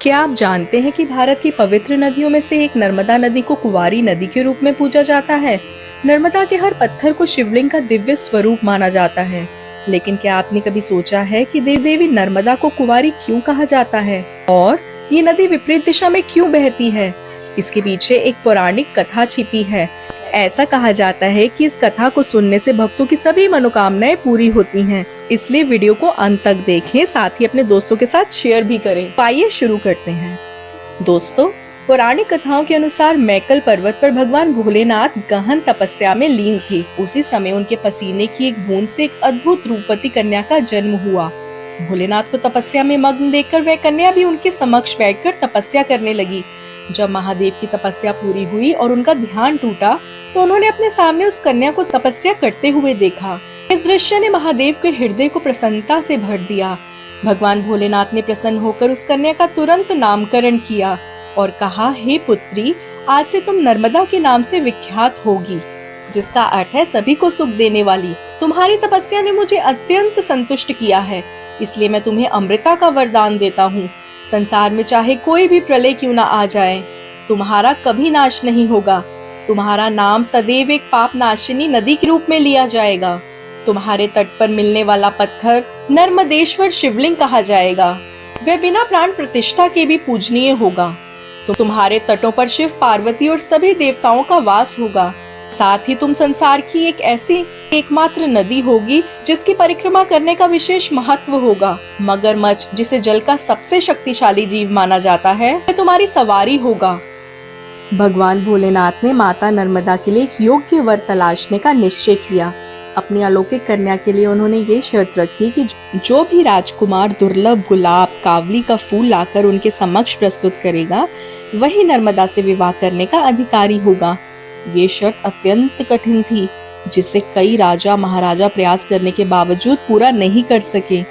क्या आप जानते हैं कि भारत की पवित्र नदियों में से एक नर्मदा नदी को कुंवारी नदी के रूप में पूजा जाता है। नर्मदा के हर पत्थर को शिवलिंग का दिव्य स्वरूप माना जाता है। लेकिन क्या आपने कभी सोचा है कि देवी नर्मदा को कुंवारी क्यों कहा जाता है और ये नदी विपरीत दिशा में क्यों बहती है? इसके पीछे एक पौराणिक कथा छिपी है। ऐसा कहा जाता है कि इस कथा को सुनने से भक्तों की सभी मनोकामनाएं पूरी होती हैं। इसलिए वीडियो को अंत तक देखें, साथ ही अपने दोस्तों के साथ शेयर भी करें। आइए शुरू करते हैं। दोस्तों, पौराणिक कथाओं के अनुसार मैकल पर्वत पर भगवान भोलेनाथ गहन तपस्या में लीन थे। उसी समय उनके पसीने की एक बूंद से एक अद्भुत रूपवती कन्या का जन्म हुआ। भोलेनाथ को तपस्या में मग्न देखकर वह कन्या भी उनके समक्ष बैठकर तपस्या करने लगी। जब महादेव की तपस्या पूरी हुई और उनका ध्यान टूटा तो उन्होंने अपने सामने उस कन्या को तपस्या करते हुए देखा। इस दृश्य ने महादेव के हृदय को प्रसन्नता से भर दिया। भगवान भोलेनाथ ने प्रसन्न होकर उस कन्या का तुरंत नामकरण किया और कहा, हे पुत्री, आज से तुम नर्मदा के नाम से विख्यात होगी, जिसका अर्थ है सभी को सुख देने वाली। तुम्हारी तपस्या ने मुझे अत्यंत संतुष्ट किया है, इसलिए मैं तुम्हें अमृता का वरदान देता हूँ। संसार में चाहे कोई भी प्रलय क्यों न आ जाए, तुम्हारा कभी नाश नहीं होगा। तुम्हारा नाम सदैव एक पाप नाशिनी नदी के रूप में लिया जाएगा। तुम्हारे तट पर मिलने वाला पत्थर नर्मदेश्वर शिवलिंग कहा जाएगा। वह बिना प्राण प्रतिष्ठा के भी पूजनीय होगा। तो तुम्हारे तटों पर शिव, पार्वती और सभी देवताओं का वास होगा। साथ ही तुम संसार की एक ऐसी एकमात्र नदी होगी जिसकी परिक्रमा करने का विशेष महत्व होगा। मगरमच्छ, जिसे जल का सबसे शक्तिशाली जीव माना जाता है, वह तुम्हारी सवारी होगा। भगवान भोलेनाथ ने माता नर्मदा के लिए एक योग्य वर तलाशने का निश्चय किया। अपनी अलौकिक कन्या के लिए उन्होंने ये शर्त रखी कि जो भी राजकुमार दुर्लभ गुलाब, कावली का फूल लाकर उनके समक्ष प्रस्तुत करेगा, वही नर्मदा से विवाह करने का अधिकारी होगा। ये शर्त अत्यंत कठिन थी, जिसे कई राजा महाराजा प्रयास करने के बावजूद पूरा नहीं कर सके।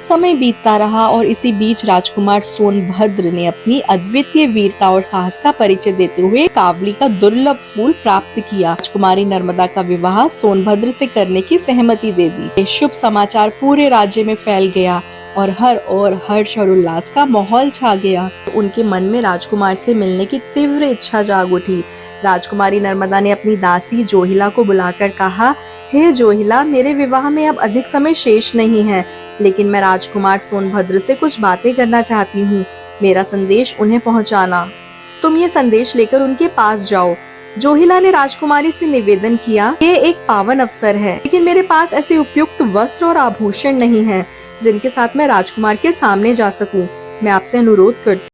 समय बीतता रहा और इसी बीच राजकुमार सोनभद्र ने अपनी अद्वितीय वीरता और साहस का परिचय देते हुए कावली का दुर्लभ फूल प्राप्त किया। राजकुमारी नर्मदा का विवाह सोनभद्र से करने की सहमति दे दी। ये शुभ समाचार पूरे राज्य में फैल गया और हर ओर हर्ष और उल्लास का माहौल छा गया। उनके मन में राजकुमार से मिलने की तीव्र इच्छा जाग उठी। राजकुमारी नर्मदा ने अपनी दासी जोहिला को बुलाकर कहा, हे जोहिला, मेरे विवाह में अब अधिक समय शेष नहीं है, लेकिन मैं राजकुमार सोनभद्र से कुछ बातें करना चाहती हूँ। मेरा संदेश उन्हें पहुँचाना। तुम ये संदेश लेकर उनके पास जाओ। जोहिला ने राजकुमारी से निवेदन किया, ये एक पावन अवसर है, लेकिन मेरे पास ऐसे उपयुक्त वस्त्र और आभूषण नहीं हैं जिनके साथ मैं राजकुमार के सामने जा सकूं। मैं आपसे अनुरोध करती